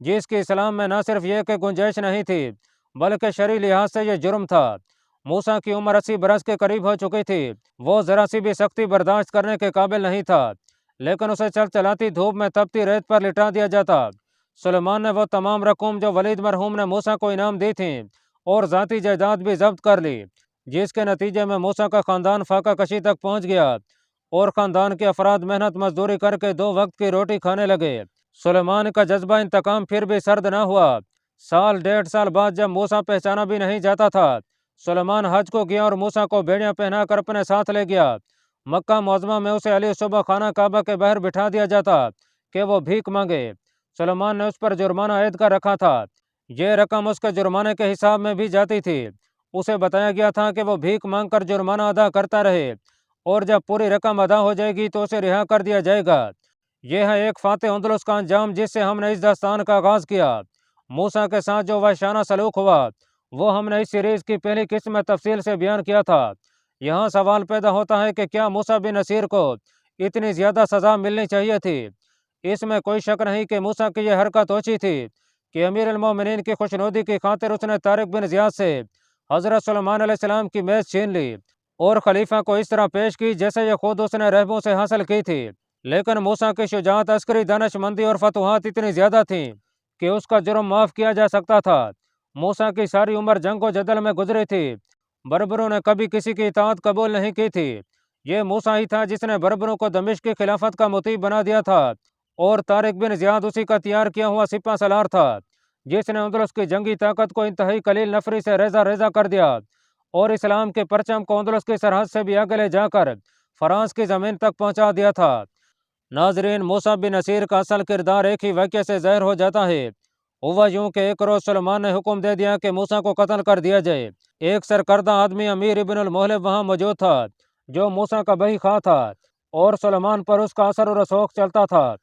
جس کی اسلام میں نہ صرف یہ کہ گنجائش نہیں تھی بلکہ شرعی لحاظ سے یہ جرم تھا۔ موسیٰ کی عمر 80 برس کے قریب ہو چکی تھی۔ وہ ذرا سی بھی سختی برداشت کرنے کے قابل نہیں تھا، لیکن اسے چل چلاتی دھوپ میں تپتی ریت پر لٹا دیا جاتا۔ سلیمان نے وہ تمام رقوم جو ولید مرحوم نے موسیٰ کو انعام دی تھیں اور ذاتی جائیداد بھی ضبط کر لی، جس کے نتیجے میں موسیٰ کا خاندان فاقہ کشی تک پہنچ گیا اور خاندان کے افراد محنت مزدوری کر کے 2 وقت کی روٹی کھانے لگے۔ سلیمان کا جذبہ انتقام پھر بھی سرد نہ ہوا۔ سال 1.5 بعد جب موسیٰ پہچانا بھی نہیں جاتا تھا، سلیمان حج کو گیا اور موسیٰ کو بیڑیاں پہنا کر اپنے ساتھ لے گیا۔ مکہ معظمہ میں اسے علی صبح خانہ کعبہ کے باہر بٹھا دیا جاتا کہ وہ بھیک مانگے۔ سلیمان نے اس پر جرمانہ عائد کر رکھا تھا۔ یہ رقم اس کے جرمانے کے حساب میں بھی جاتی تھی۔ اسے بتایا گیا تھا کہ وہ بھیک مانگ کر جرمانہ ادا کرتا رہے اور جب پوری رقم ادا ہو جائے گی تو اسے رہا کر دیا جائے گا۔ یہ ہے ایک فاتح اندلس کا انجام جس سے ہم نے اس داستان کا آغاز کیا۔ موسیٰ کے ساتھ جو وحشانہ سلوک ہوا وہ ہم نے اس سیریز کی پہلی قسط میں تفصیل سے بیان کیا تھا۔ یہاں سوال پیدا ہوتا ہے کہ کیا موسیٰ بن نصیر کو اتنی زیادہ سزا ملنی چاہیے تھی؟ اس میں کوئی شک نہیں کہ موسیٰ کی یہ حرکت اوچھی تھی کہ امیر المومنین کی خوشنودی کی خاطر اس نے طارق بن زیاد سے حضرت سلیمان علیہ السلام کی میز چھین لی اور خلیفہ کو اس طرح پیش کی جیسے یہ خود اس نے رہبوں سے حاصل کی تھی۔ لیکن موسیٰ کی شجاعت، عسکری دانش مندی اور فتوحات اتنی زیادہ تھیں کہ اس کا جرم معاف کیا جا سکتا تھا۔ موسیٰ کی ساری عمر جنگ و جدل میں گزری تھی۔ بربروں نے کبھی کسی کی اطاعت قبول نہیں کی تھی۔ یہ موسیٰ ہی تھا جس نے بربروں کو دمشق کی خلافت کا مطیع بنا دیا تھا اور طارق بن زیاد اسی کا تیار کیا ہوا سپہ سالار تھا جس نے اندلس کی جنگی طاقت کو انتہائی قلیل نفری سے ریزہ ریزہ کر دیا اور اسلام کے پرچم کو اندلس کی سرحد سے بھی آگے لے جا کر فرانس کی زمین تک پہنچا دیا تھا۔ ناظرین، موسیٰ بن نصیر کا اصل کردار ایک ہی واقعے سے ظاہر ہو جاتا ہے۔ ہوا یوں کہ ایک روز سلیمان نے حکم دے دیا کہ موسیٰ کو قتل کر دیا جائے۔ ایک سرکردہ آدمی امیر ابن المحلب وہاں موجود تھا جو موسیٰ کا بہی خواہ تھا اور سلیمان پر اس کا اثر و رسوخ چلتا تھا۔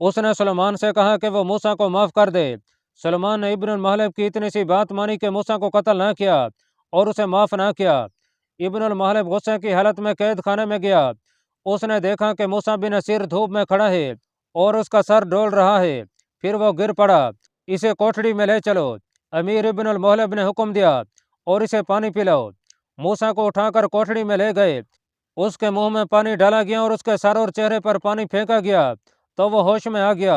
اس نے سلیمان سے کہا کہ وہ موسیٰ کو معاف کر دے۔ سلیمان نے ابن المحلب کی اتنی سی بات مانی کہ موسیٰ کو قتل نہ کیا اور اسے معاف نہ کیا۔ ابن المحلب غصے کی حالت میں قید خانے میں گیا۔ اس نے دیکھا کہ موسیٰ بن نصیر دھوپ میں کھڑا ہے اور اس کا سر ڈول رہا ہے۔ پھر وہ گر پڑا۔ اسے کوٹھڑی میں لے چلو۔ امیر ابن المحلب نے حکم دیا اور اسے پانی پلاؤ۔ موسیٰ کو اٹھا کر کوٹھڑی میں لے گئے۔ اس کے منہ میں پانی ڈالا گیا اور اس کے سر اور چہرے پر پانی پھینکا گیا تو وہ ہوش میں آ گیا۔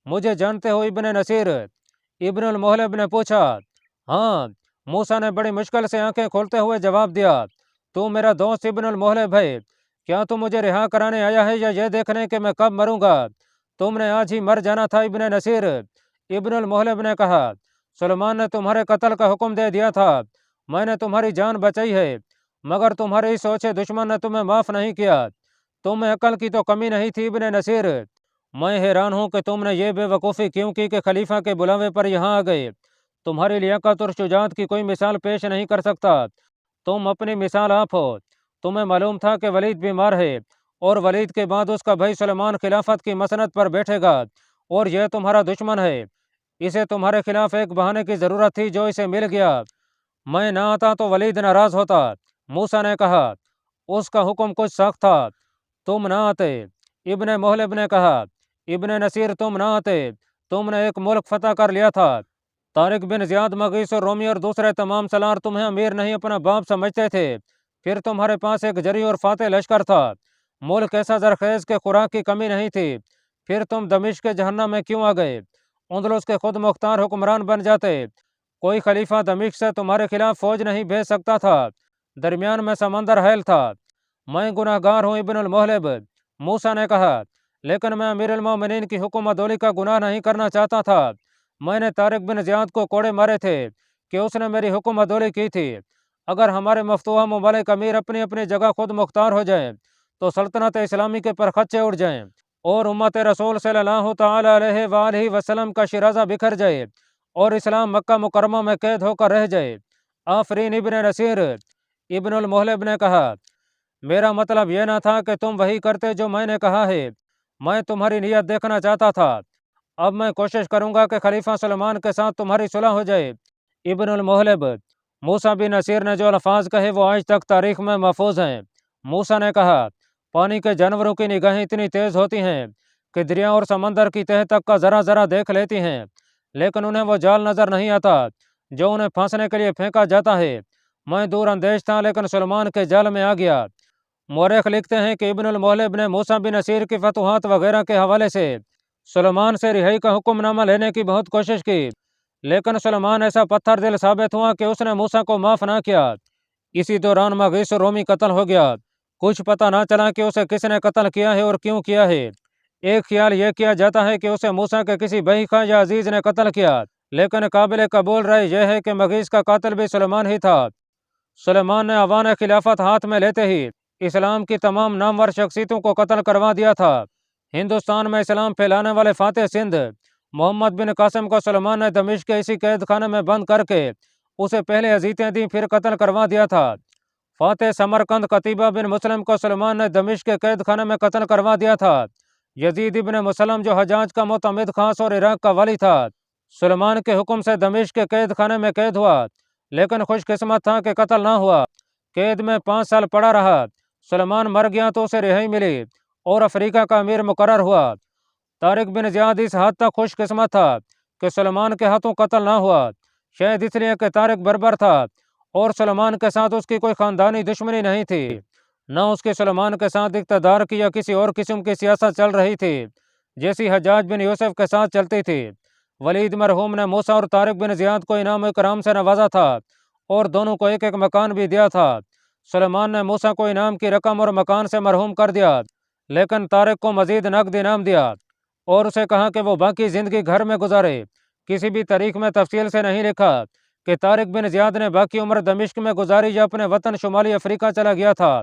مجھے جانتے ہو ابن نصیر؟ ابن المحلب نے پوچھا۔ ہاں، موسیٰ نے بڑی مشکل سے آنکھیں کھولتے ہوئے جواب دیا۔ تو میرا دوست ابن المحلب ہے؟ کیا تم مجھے رہا کرانے آیا ہے یا یہ دیکھنے کہ میں کب مروں گا؟ تم نے آج ہی مر جانا تھا ابن نصیر۔ ابن المحلب نے کہا، سلیمان نے تمہارے قتل کا حکم دے دیا تھا، میں نے تمہاری جان بچائی ہے، مگر تمہارے اس سوچے دشمن نے تمہیں معاف نہیں کیا۔ تم میں عقل کی تو کمی نہیں تھی ابن نصیر۔ میں حیران ہوں کہ تم نے یہ بے وقوفی کیوں کی کہ خلیفہ کے بلاوے پر یہاں آ گئے۔ تمہاری لیاقت اور شجاعت کی کوئی مثال پیش نہیں کر سکتا۔ تم اپنی مثال آپ ہو۔ تمہیں معلوم تھا کہ ولید بیمار ہے اور ولید کے بعد اس کا بھائی سلیمان خلافت کی مسند پر بیٹھے گا اور یہ تمہارا دشمن ہے۔ اسے تمہارے خلاف ایک بہانے کی ضرورت تھی جو اسے مل گیا۔ میں نہ آتا تو ولید ناراض ہوتا۔ موسیٰ نے کہا، اس کا حکم کچھ سخت تھا، تم نہ آتے۔ ابن محلب نے کہا، ابن نصیر تم نہ آتے، تم نے ایک ملک فتح کر لیا تھا۔ طارق بن زیاد، مغیث اور رومی اور دوسرے تمام سالار تمہیں امیر نہیں اپنا باپ سمجھتے تھے۔ پھر تمہارے پاس ایک جری اور فاتح لشکر تھا، ملک ایسا زرخیز کہ خوراک کی کمی نہیں تھی۔ پھر تم دمشق کے جہنم میں کیوں آ گئے؟ اندلس کے خود مختار حکمران بن جاتے۔ کوئی خلیفہ دمشق سے تمہارے خلاف فوج نہیں بھیج سکتا تھا۔ درمیان میں سمندر حائل تھا۔ میں گناہ گار ہوں ابن المحلب، موسیٰ نے کہا، لیکن میں امیر المومنین کی حکم عدولی کا گناہ نہیں کرنا چاہتا تھا۔ میں نے طارق بن زیاد کو کوڑے مارے تھے کہ اس نے میری حکم عدولی کی تھی۔ اگر ہمارے مفتوحہ ممالک امیر اپنی اپنی جگہ خود مختار ہو جائیں تو سلطنت اسلامی کے پرخچے اڑ جائیں اور امت رسول صلی اللہ تعالی علیہ وآلہ وسلم کا شیرازہ بکھر جائے اور اسلام مکہ مکرمہ میں قید ہو کر رہ جائے۔ آفرین ابن نصیر۔ ابن المحلب نے کہا، میرا مطلب یہ نہ تھا کہ تم وہی کرتے جو میں نے کہا ہے، میں تمہاری نیت دیکھنا چاہتا تھا۔ اب میں کوشش کروں گا کہ خلیفہ سلیمان کے ساتھ تمہاری صلح ہو جائے۔ ابن المحلب۔ موسیٰ بن نصیر نے جو الفاظ کہے وہ آج تک تاریخ میں محفوظ ہیں۔ موسیٰ نے کہا، پانی کے جانوروں کی نگاہیں اتنی تیز ہوتی ہیں کہ دریا اور سمندر کی تہہ تک کا ذرا ذرا دیکھ لیتی ہیں، لیکن انہیں وہ جال نظر نہیں آتا جو انہیں پھانسنے کے لیے پھینکا جاتا ہے۔ میں دور اندیش تھا لیکن سلیمان کے جال میں آ گیا۔ مورخ لکھتے ہیں کہ ابن المولب نے موسیٰ بن نصیر کی فتوحات وغیرہ کے حوالے سے سلیمان سے رہائی کا حکم نامہ لینے کی بہت کوشش کی، لیکن سلیمان ایسا پتھر دل ثابت ہوا کہ اس نے موسیٰ کو معاف نہ کیا۔ اسی دوران مغیث رومی قتل ہو گیا۔ کچھ پتہ نہ چلا کہ اسے کس نے قتل کیا ہے اور کیوں کیا ہے۔ ایک خیال یہ کیا جاتا ہے کہ اسے موسیٰ کے کسی بھائی خواہ یا عزیز نے قتل کیا، لیکن قابل قبول رائے یہ ہے کہ مغیث کا قاتل بھی سلیمان ہی تھا۔ سلیمان نے اوان خلافت ہاتھ میں لیتے ہی اسلام کی تمام نامور شخصیتوں کو قتل کروا دیا تھا۔ ہندوستان میں اسلام پھیلانے والے فاتح سندھ محمد بن قاسم کو سلیمان نے دمشق کے اسی قید خانے میں بند کر کے اسے پہلے اذیتیں دیں پھر قتل کروا دیا تھا۔ فاتح سمرقند قتیبہ بن مسلم کو سلیمان نے دمشق کے قید خانے میں قتل کروا دیا تھا۔ یزید ابن مسلم جو حجاج کا معتمد خاص اور عراق کا ولی تھا، سلیمان کے حکم سے دمشق کے قید خانے میں قید ہوا، لیکن خوش قسمت تھا کہ قتل نہ ہوا۔ قید میں 5 سال پڑا رہا۔ سلیمان مر گیا تو اسے رہائی ملی اور افریقہ کا امیر مقرر ہوا۔ طارق بن زیاد اس حد تک خوش قسمت تھا کہ سلیمان کے ہاتھوں قتل نہ ہوا، شاید اس لیے کہ طارق بربر تھا اور سلیمان کے ساتھ اس کی کوئی خاندانی دشمنی نہیں تھی، نہ اس کی سلیمان کے ساتھ اقتدار کی یا کسی اور قسم کی سیاست چل رہی تھی جیسی حجاج بن یوسف کے ساتھ چلتی تھی۔ ولید مرحوم نے موسیٰ اور طارق بن زیاد کو انعام و اکرام سے نوازا تھا اور دونوں کو ایک ایک مکان بھی دیا تھا۔ سلیمان نے موسیٰ کو انعام کی رقم اور مکان سے محروم کر دیا، لیکن طارق کو مزید نقد انعام دیا اور اسے کہا کہ وہ باقی زندگی گھر میں گزارے۔ کسی بھی تاریخ میں تفصیل سے نہیں لکھا کہ طارق بن زیاد نے باقی عمر دمشق میں گزاری یا اپنے وطن شمالی افریقہ چلا گیا تھا۔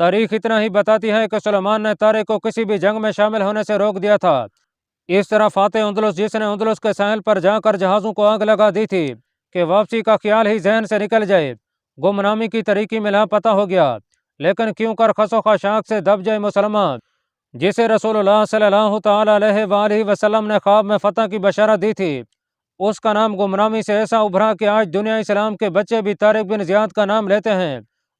تاریخ اتنا ہی بتاتی ہے کہ سلیمان نے طارق کو کسی بھی جنگ میں شامل ہونے سے روک دیا تھا۔ اس طرح فاتح اندلس، جس نے اندلس کے ساحل پر جا کر جہازوں کو آگ لگا دی تھی کہ واپسی کا خیال ہی ذہن سے نکل جائے، گمنامی کی طریقی میں لاپتہ ہو گیا، لیکن کیوں کر خس و خاشاک سے دب جائے مسلمان، جسے رسول اللہ صلی اللہ تعالی علیہ وآلہ وسلم نے خواب میں فتح کی بشارت دی تھی، اس کا نام گمنامی سے ایسا ابھرا کہ آج دنیا اسلام کے بچے بھی طارق بن زیاد کا نام لیتے ہیں،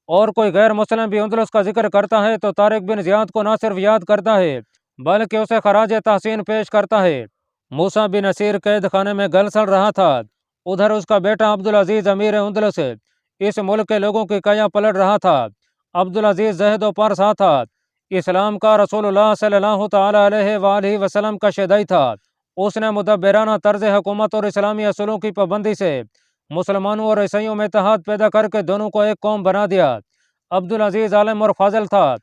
اور کوئی غیر مسلم بھی اندلس کا ذکر کرتا ہے تو طارق بن زیاد کو نہ صرف یاد کرتا ہے بلکہ اسے خراج تحسین پیش کرتا ہے۔ موسیٰ بن نصیر قید خانے میں گل سڑ رہا تھا، ادھر اس کا بیٹا عبدالعزیز امیر اندلس اس ملک کے لوگوں کی کیا پلٹ رہا تھا۔ عبدالعزیز زہد و پرسا تھا، اسلام کا رسول اللہ صلی اللہ تعالی علیہ وآلہ وسلم کا شیدائی تھا۔ اس نے مدبرانہ طرز حکومت اور اسلامی اصولوں کی پابندی سے مسلمانوں اور عیسائیوں میں اتحاد پیدا کر کے دونوں کو ایک قوم بنا دیا۔ عبدالعزیز عالم اور فاضل تھا،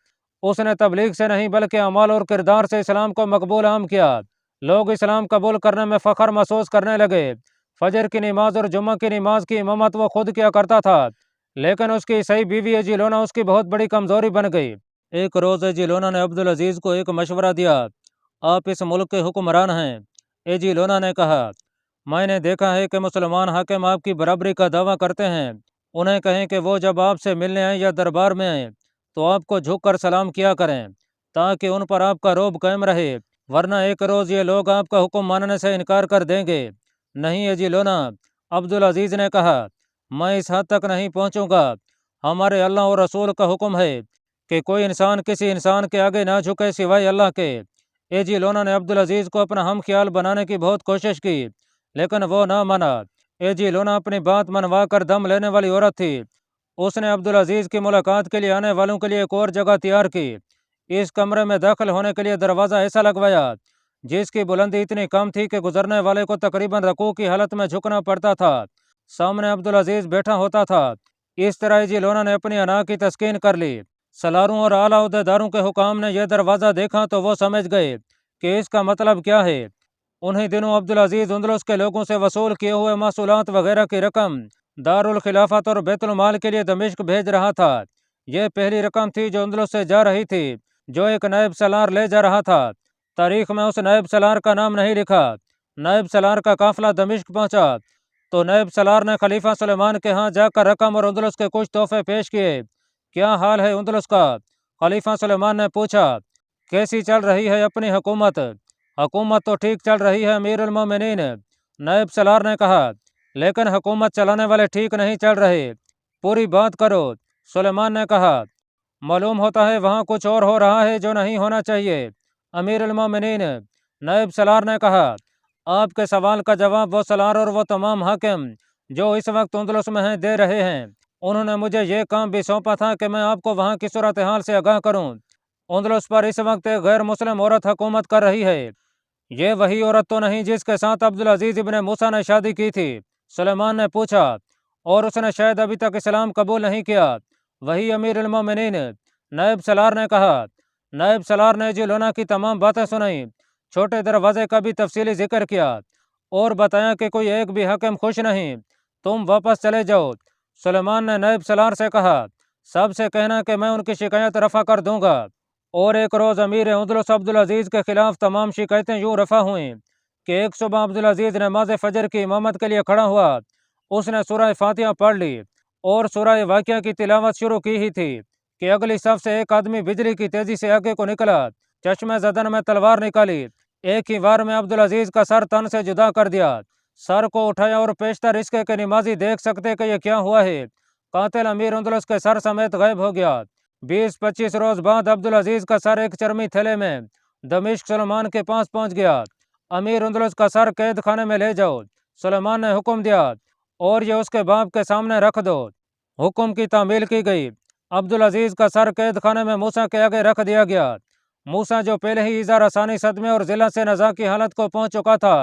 اس نے تبلیغ سے نہیں بلکہ اعمال اور کردار سے اسلام کو مقبول عام کیا۔ لوگ اسلام قبول کرنے میں فخر محسوس کرنے لگے۔ فجر کی نماز اور جمعہ کی نماز کی امامت وہ خود کیا کرتا تھا، لیکن اس کی عیسائی بیوی ایجیلونا اس کی بہت بڑی کمزوری بن گئی۔ ایک روز ایجیلونا نے عبدالعزیز کو ایک مشورہ دیا، آپ اس ملک کے حکمران ہیں۔ ایجیلونا نے کہا، میں نے دیکھا ہے کہ مسلمان حاکم آپ کی برابری کا دعویٰ کرتے ہیں، انہیں کہیں کہ وہ جب آپ سے ملنے آئیں یا دربار میں آئیں تو آپ کو جھک کر سلام کیا کریں تاکہ ان پر آپ کا رعب قائم رہے، ورنہ ایک روز یہ لوگ آپ کا حکم ماننے سے انکار کر دیں گے۔ نہیں ایجیلونا، عبدالعزیز نے کہا، میں اس حد تک نہیں پہنچوں گا، ہمارے اللہ اور رسول کا حکم ہے کہ کوئی انسان کسی انسان کے آگے نہ جھکے سوائے اللہ کے۔ ایجیلونا نے عبدالعزیز کو اپنا ہم خیال بنانے کی بہت کوشش کی، لیکن وہ نہ مانا۔ ایجیلونا اپنی بات منوا کر دم لینے والی عورت تھی۔ اس نے عبدالعزیز کی ملاقات کے لیے آنے والوں کے لیے ایک اور جگہ تیار کی۔ اس کمرے میں داخل ہونے کے لیے دروازہ ایسا لگوایا جس کی بلندی اتنی کم تھی کہ گزرنے والے کو تقریباً رکوع کی حالت میں جھکنا پڑتا تھا۔ سامنے عبدالعزیز بیٹھا ہوتا تھا۔ اس طرح ایجیلونا نے اپنی انا کی تسکین کر لی۔ سلاروں اور اعلیٰ عہدیداروں کے حکام نے یہ دروازہ دیکھا تو وہ سمجھ گئے کہ اس کا مطلب کیا ہے۔ انہی دنوں عبدالعزیز اندلس کے لوگوں سے وصول کیے ہوئے محصولات وغیرہ کی رقم دارالخلافت اور بیت المال کے لیے دمشق بھیج رہا تھا۔ یہ پہلی رقم تھی جو اندلس سے جا رہی تھی، جو ایک نائب سالار لے جا رہا تھا۔ تاریخ میں اس نائب سالار کا نام نہیں لکھا۔ نائب سالار کا قافلہ دمشق پہنچا تو نائب سالار نے خلیفہ سلیمان کے ہاں جا کر رقم اور اندلس کے کچھ تحفے پیش کیے۔ کیا حال ہے اندلس کا؟ خلیفہ سلیمان نے پوچھا۔ کیسی چل رہی ہے اپنی حکومت؟ حکومت تو ٹھیک چل رہی ہے امیر المومنین، نائب سالار نے کہا، لیکن حکومت چلانے والے ٹھیک نہیں چل رہے، پوری بات کرو۔ سلیمان نے کہا، معلوم ہوتا ہے وہاں کچھ اور ہو رہا ہے جو نہیں ہونا چاہیے امیر المومنین۔ نائب سالار نے کہا، آپ کے سوال کا جواب وہ سالار اور وہ تمام حاکم جو اس وقت اندلس میں ہیں دے رہے ہیں۔ انہوں نے مجھے یہ کام بھی سونپا تھا کہ میں آپ کو وہاں کی صورتحال سے آگاہ کروں۔ اندلس پر اس وقت ایک غیر مسلم عورت حکومت کر رہی ہے۔ یہ وہی عورت تو نہیں جس کے ساتھ عبدالعزیز ابن موسیٰ نے شادی کی تھی؟ سلیمان نے پوچھا۔ اور اس نے شاید ابھی تک اسلام قبول نہیں کیا۔ وہی امیر المومنین، نائب سالار نے کہا۔ نائب سالار نے جلونا کی تمام باتیں سنائیں، چھوٹے دروازے کا بھی تفصیلی ذکر کیا اور بتایا کہ کوئی ایک بھی حاکم خوش نہیں، تم واپس چلے جاؤ۔ سلیمان نے نائب سالار سے کہا، سب سے کہنا کہ میں ان کی شکایت رفع کر دوں گا۔ اور ایک روز امیر اندلس عبدالعزیز کے خلاف تمام شکایتیں یوں رفع ہوئیں کہ ایک صبح عبدالعزیز نماز فجر کی امامت کے لیے کھڑا ہوا۔ اس نے سورہ فاتحہ پڑھ لی اور سورہ واقعہ کی تلاوت شروع کی ہی تھی کہ اگلی صف سے ایک آدمی بجلی کی تیزی سے آگے کو نکلا، چشمے زدن میں تلوار نکالی، ایک ہی وار میں عبدالعزیز کا سر تن سے جدا کر دیا۔ سر کو اٹھایا اور پیشتر اس کے نمازی دیکھ سکتے کہ یہ کیا ہوا ہے۔ قاتل امیر اندلس کے سر سمیت غائب ہو گیا۔ 20-25 روز بعد عبدالعزیز کا سر ایک چرمی تھیلے میں دمشق سلیمان کے پاس پہنچ گیا۔ امیر اندلس کا سر قید خانے میں لے جاؤ، سلیمان نے حکم دیا، اور یہ اس کے باپ کے سامنے رکھ دو۔ حکم کی تعمیل کی گئی۔ عبدالعزیز کا سر قید خانے میں موسیٰ کے آگے رکھ دیا گیا۔ موسیٰ جو پہلے ہی ایذا رسانی صدمے اور ضلع سے نزاع کی حالت کو پہنچ چکا تھا،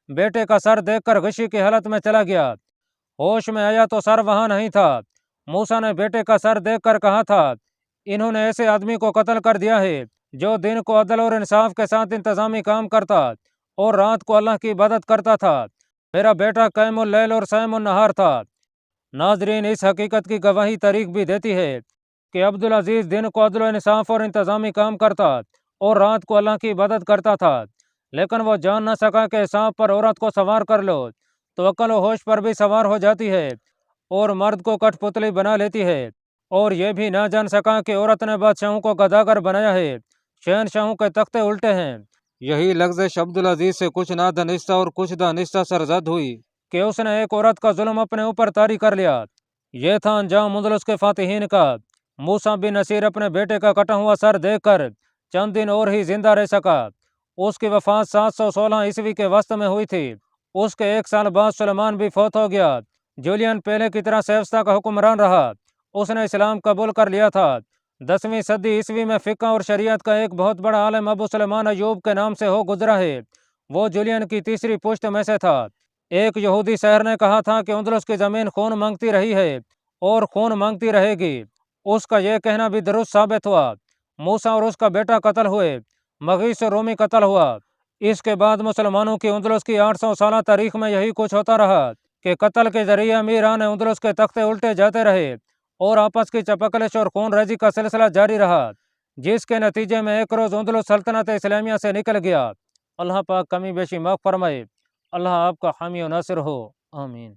بیٹے کا سر دیکھ کر غشی کی حالت میں چلا گیا۔ ہوش میں آیا تو سر وہاں نہیں تھا۔ موسیٰ نے بیٹے کا سر دیکھ کر کہا تھا، انہوں نے ایسے آدمی کو قتل کر دیا ہے جو دن کو عدل اور انصاف کے ساتھ انتظامی کام کرتا اور رات کو اللہ کی عبادت کرتا تھا۔ میرا بیٹا قائم اللیل اور صائم النہار تھا۔ ناظرین، اس حقیقت کی گواہی تاریخ بھی دیتی ہے کہ عبدالعزیز دن کو عدل و انصاف اور انتظامی کام کرتا اور رات کو اللہ کی عبادت کرتا تھا، لیکن وہ جان نہ سکا کہ حساب پر عورت کو سوار کر لو تو عقل و ہوش پر بھی سوار ہو جاتی ہے اور مرد کو کٹ پتلی بنا لیتی ہے، اور یہ بھی نہ جان سکا کہ عورت نے بادشاہوں کو گداگر بنایا ہے، شہنشاہوں کے تختے الٹے ہیں۔ یہی لغزش عبدالعزیز سے کچھ نادانستہ اور کچھ دانستہ سرزد ہوئی کہ اس نے ایک عورت کا ظلم اپنے اوپر طاری کر لیا۔ یہ تھا انجام اندلس کے فاتحین کا۔ موسیٰ بن نصیر اپنے بیٹے کا کٹا ہوا سر دیکھ کر چند دن اور ہی زندہ رہ سکا۔ اس کی وفات 716 عیسوی کے وسط میں ہوئی تھی۔ اس کے 1 سال بعد سلیمان بھی فوت ہو گیا۔ جولین پہلے کی طرح سیفستا کا حکمران رہا۔ اس نے اسلام قبول کر لیا تھا۔ 10ویں صدی عیسوی میں فقہ اور شریعت کا ایک بہت بڑا عالم ابو سلیمان ایوب کے نام سے ہو گزرا ہے۔ وہ جولین کی تیسری پشت میں سے تھا۔ ایک یہودی شہر نے کہا تھا کہ اندلس کی زمین خون مانگتی رہی ہے اور خون مانگتی رہے گی۔ اس کا یہ کہنا بھی درست ثابت ہوا۔ موسیٰ اور اس کا بیٹا قتل ہوئے، مغیث رومی قتل ہوا۔ اس کے بعد مسلمانوں کی اندلس کی 800 سالہ تاریخ میں یہی کچھ ہوتا رہا کہ قتل کے ذریعے امیران اندلس کے تختے الٹے جاتے رہے اور آپس کی چپکلش اور خون ریزی کا سلسلہ جاری رہا، جس کے نتیجے میں ایک روز اندلس سلطنت اسلامیہ سے نکل گیا۔ اللہ پاک کمی بیشی معاف فرمائے۔ اللہ آپ کا حامی و ناصر ہو، آمین۔